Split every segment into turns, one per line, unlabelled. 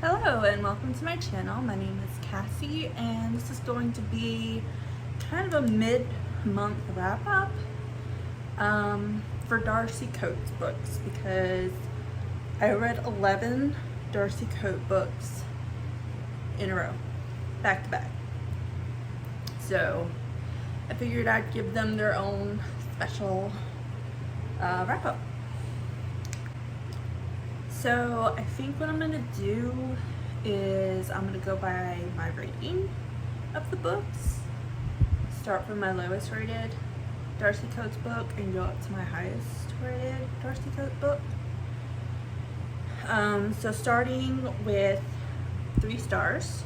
Hello and welcome to my channel. My name is Cassie and this is going to be kind of a mid-month wrap-up for Darcy Coates books because I read 11 Darcy Coates books in a row, back to back. So I figured I'd give them their own special wrap-up. So I think what I'm gonna do is I'm gonna go by my rating of the books, start from my lowest rated Darcy Coates book and go up to my highest rated Darcy Coates book. So starting with 3 stars,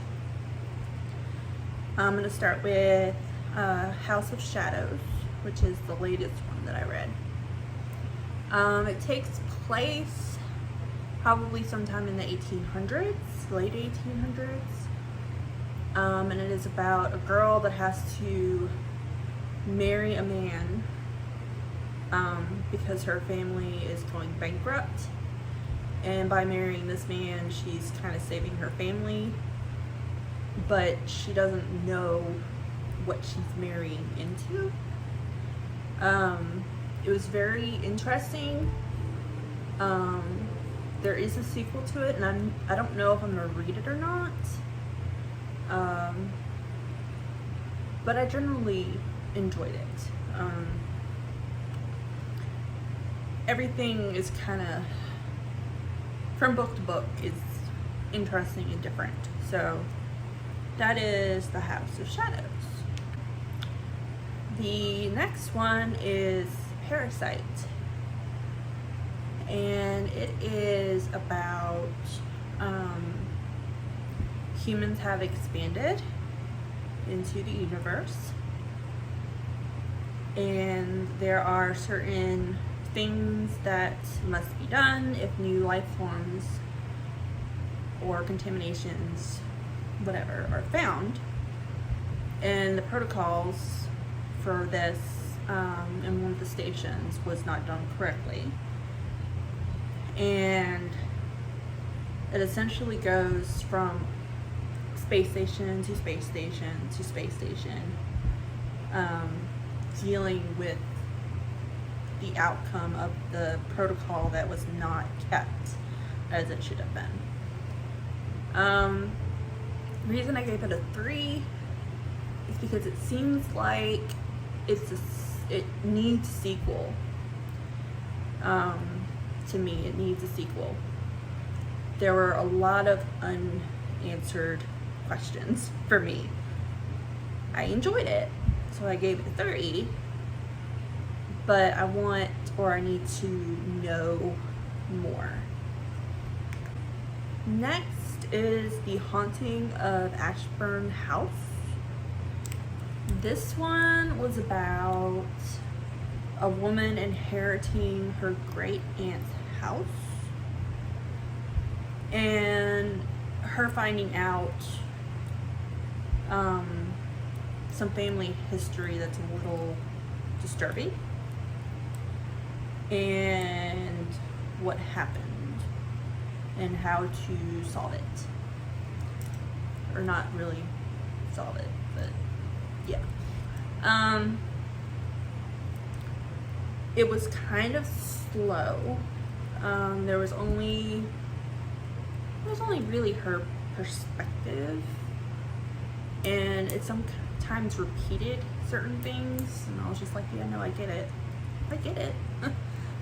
I'm gonna start with House of Shadows, which is the latest one that I read. It takes place probably sometime in the 1800s, late 1800s, and it is about a girl that has to marry a man because her family is going bankrupt, and by marrying this man she's kind of saving her family, but she doesn't know what she's marrying into. It was very interesting. There is a sequel to it, and I don't know if I'm gonna read it or not. But I generally enjoyed it. Everything is kind of, from book to book, is interesting and different. So that is the House of Shadows. The next one is Parasite. And it is about humans have expanded into the universe, and there are certain things that must be done if new life forms or contaminations, whatever, are found. And the protocols for this in one of the stations was not done correctly. And it essentially goes from space station to space station to space station, dealing with the outcome of the protocol that was not kept as it should have been. The reason I gave it a 3 is because it seems like it needs a sequel. To me, it needs a sequel. There were a lot of unanswered questions for me. I enjoyed it, so I gave it a 3, but I need to know more. Next is The Haunting of Ashburn House. This one was about a woman inheriting her great aunt's house and her finding out some family history that's a little disturbing and what happened and how to solve it, or not really solve it, but yeah. It was kind of slow. There was only really her perspective, and it sometimes repeated certain things, and I was just like, yeah, no, I get it.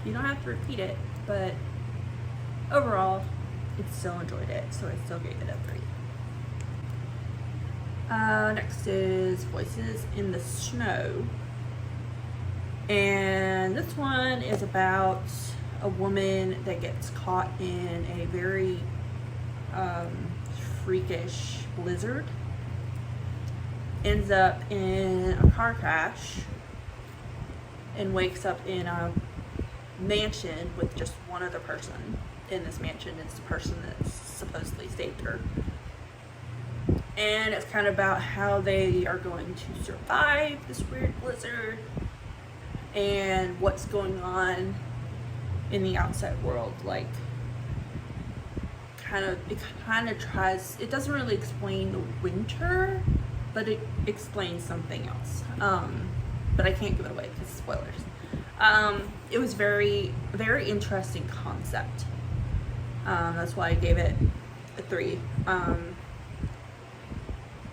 You don't have to repeat it, but overall, I still enjoyed it, so I still gave it a 3. Next is Voices in the Snow. And this one is about a woman that gets caught in a very freakish blizzard, ends up in a car crash, and wakes up in a mansion with just one other person in this mansion. It's the person that supposedly saved her. And it's kind of about how they are going to survive this weird blizzard and what's going on in the outside world, like kind of tries, it doesn't really explain the winter, but it explains something else. But I can't give it away because spoilers. It was very interesting concept. That's why I gave it a 3.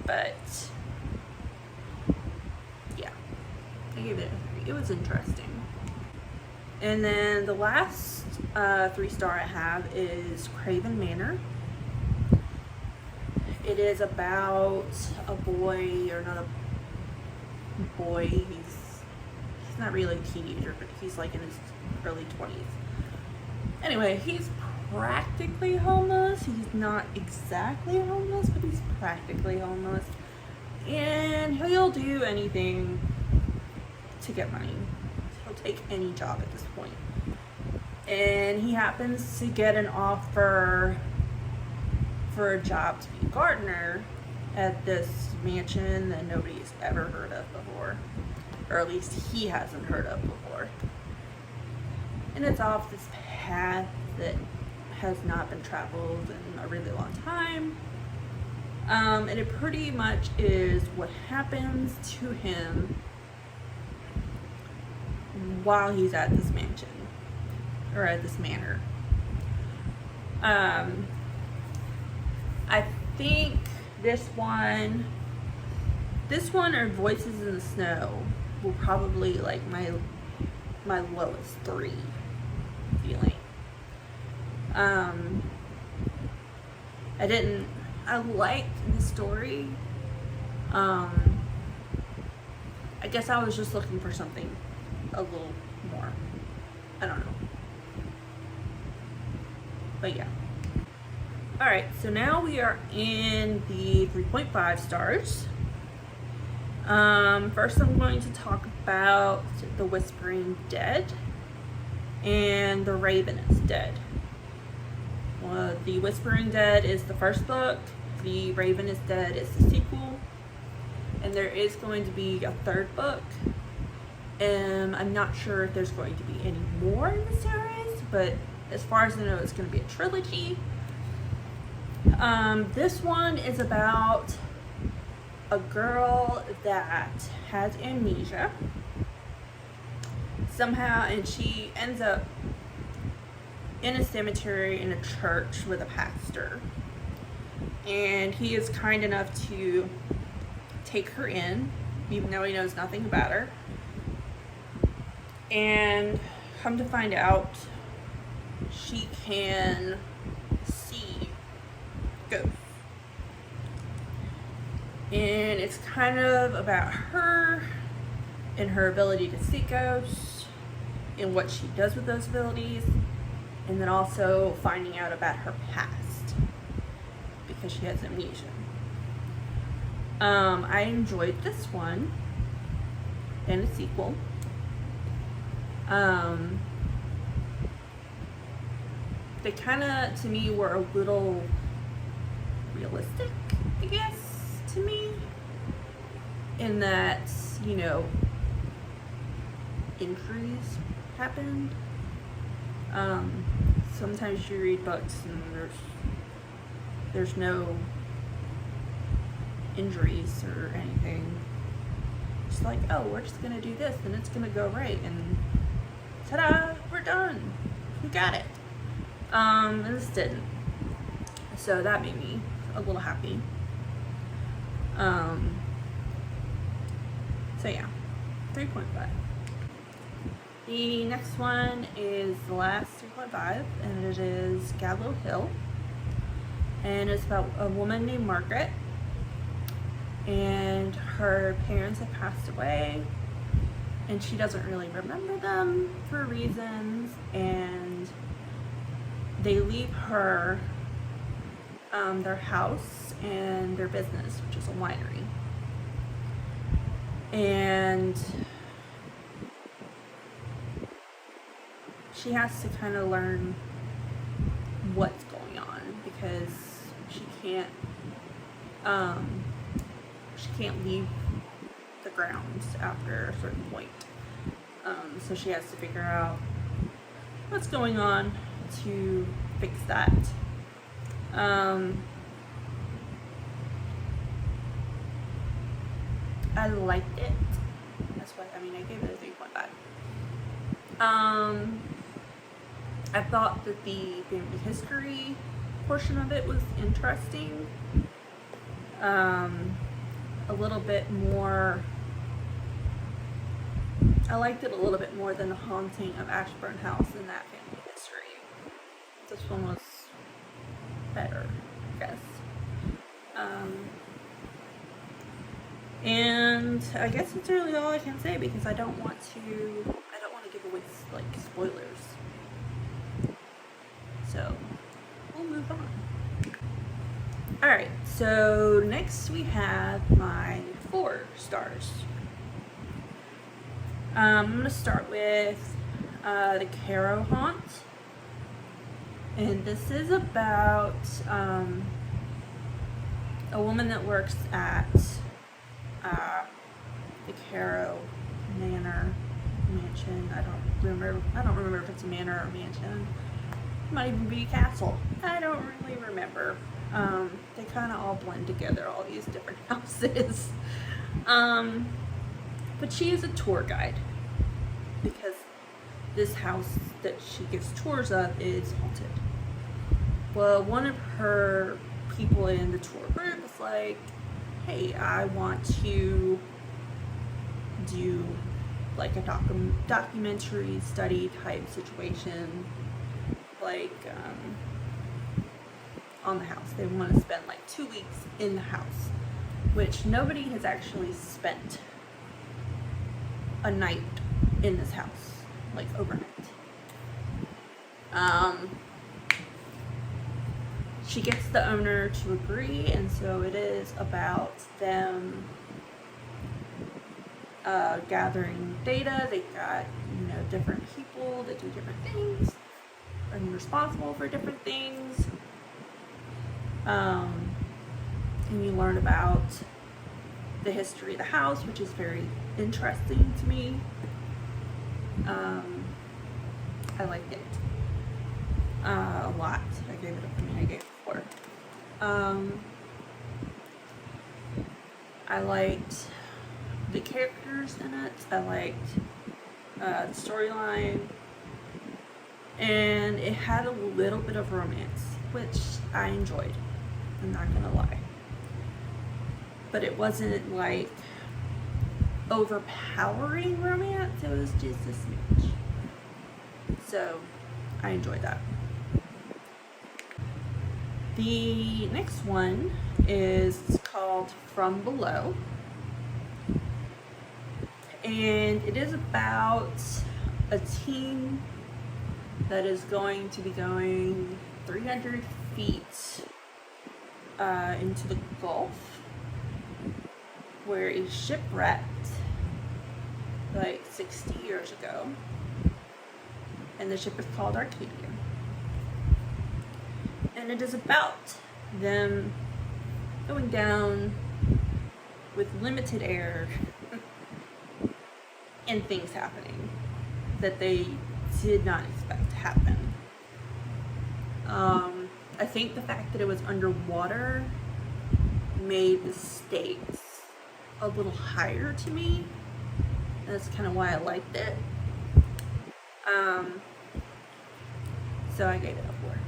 But yeah, I gave it a 3. It was interesting. And then the last 3-star I have is Craven Manor. It is about a boy, or not a boy, he's not really a teenager, but he's like in his early 20s. Anyway, he's practically homeless. He's not exactly homeless, but he's practically homeless. And he'll do anything to get money. He'll take any job at this point. And he happens to get an offer for a job to be a gardener at this mansion that nobody's ever heard of before. Or at least he hasn't heard of before. And it's off this path that has not been traveled in a really long time. And it pretty much is what happens to him while he's at this mansion, or at this manor. I think this one or Voices in the Snow will probably like my lowest 3 feeling. I liked the story. I guess I was just looking for something a little more. I don't know. But yeah. Alright, so now we are in the 3.5 stars. First I'm going to talk about The Whispering Dead and The Raven is Dead. The Whispering Dead is the first book. The Raven is Dead is the sequel. And there is going to be a 3rd book. I'm not sure if there's going to be any more in the series, but as far as I know, it's going to be a trilogy. This one is about a girl that has amnesia somehow, and she ends up in a cemetery in a church with a pastor, and he is kind enough to take her in even though he knows nothing about her, and come to find out she can see ghosts. And it's kind of about her and her ability to see ghosts and what she does with those abilities, and then also finding out about her past because she has amnesia. I enjoyed this one and a sequel. They kind of, to me, were a little realistic, I guess, to me, in that, you know, injuries happened. Sometimes you read books and there's no injuries or anything. It's like, oh, we're just gonna do this and it's gonna go right, and ta-da, we're done, we got it. And this didn't, so that made me a little happy. So yeah, 3.5. The next one is the last 3.5, and it is Gallow Hill, and it's about a woman named Margaret, and her parents have passed away, and she doesn't really remember them for reasons, and they leave her their house and their business, which is a winery. And she has to kind of learn what's going on because she can't leave the grounds after a certain point. So she has to figure out what's going on to fix that. I liked it. That's what I mean. I gave it a 3.5. I thought that the family history portion of it was interesting. A little bit more. I liked it a little bit more than The Haunting of Ashburn House in that family history. This one was better, I guess. And I guess that's really all I can say because I don't want to give away like spoilers. So we'll move on. Alright, so next we have my 4 stars. I'm going to start with the Caro Haunt. And this is about a woman that works at the Caro mansion. I don't remember if it's a manor or a mansion. It might even be a castle. I don't really remember. They kind of all blend together, all these different houses. But she is a tour guide because this house that she gives tours of is haunted. Well, one of her people in the tour group is like, hey, I want to do like a documentary study type situation, like on the house. They want to spend like 2 weeks in the house, which nobody has actually spent a night in this house, like overnight. She gets the owner to agree, and so it is about them gathering data. They've got, different people that do different things and responsible for different things. And you learn about the history of the house, which is very interesting to me. I liked it a lot. I gave it 4. I liked the characters in it. I liked the storyline, and it had a little bit of romance, which I enjoyed. I'm not gonna lie, but it wasn't like overpowering romance. It was just a smidge. So I enjoyed that. The next one is called From Below, and it is about a team that is going to be going 300 feet into the Gulf, where a ship wrecked like 60 years ago, and the ship is called Arcadia. And it is about them going down with limited air and things happening that they did not expect to happen. I think the fact that it was underwater made the stakes a little higher to me. That's kind of why I liked it. So I gave it a 4.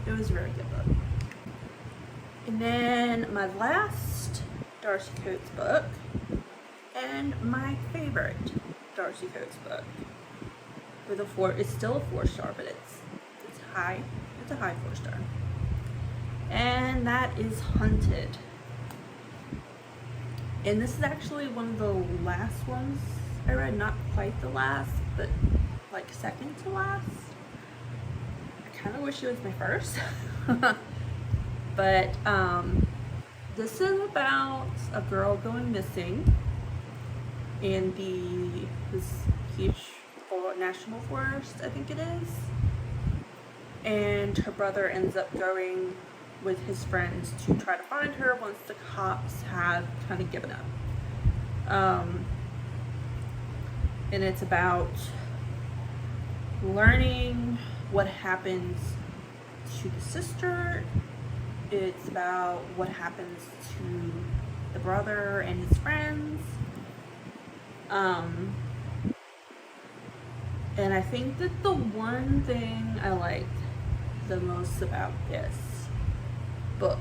It was a very good book. And then my last Darcy Coates book, and my favorite Darcy Coates book, with a 4. It's still a 4-star, but it's high. It's a high 4-star. And that is Hunted. And this is actually one of the last ones I read. Not quite the last, but like second to last. I kind of wish it was my first. But this is about a girl going missing in this huge national forest, I think it is. And her brother ends up going with his friends to try to find her once the cops have kind of given up. And it's about learning what happens to the sister It's about what happens to the brother and his friends. And I think that the one thing I liked the most about this book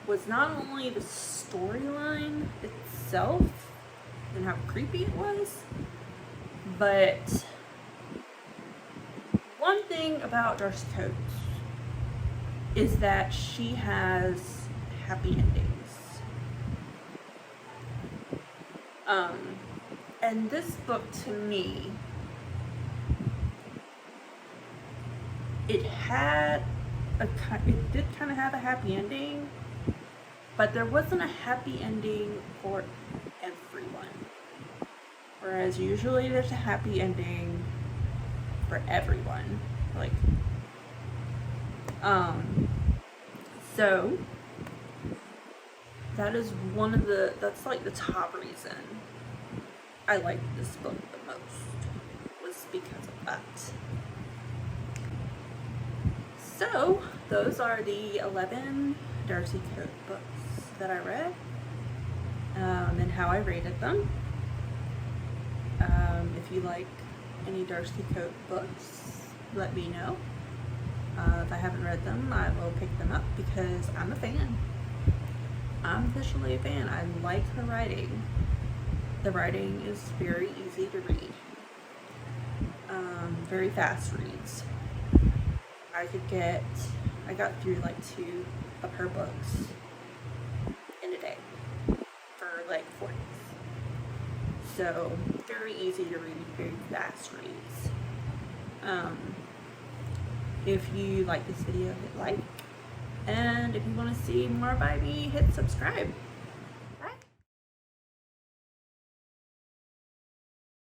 was not only the storyline itself and how creepy it was, but one thing about Darcy Coates is that she has happy endings. And this book, to me, it did kind of have a happy ending, but there wasn't a happy ending for everyone. Whereas usually there's a happy ending for everyone. Like, so that is that's like the top reason I liked this book the most, was because of that. So those are the 11 Darcy Coates books that I read, and how I rated them. If you like any Darcy Coates books, let me know. If I haven't read them, I will pick them up because I'm a fan. I'm officially a fan. I like her writing. The writing is very easy to read. Very fast reads. I got through like 2 of her books in a day for like 4 days. So very easy to read, very fast reads. If you like this video, hit like. And if you want to see more by me, hit subscribe.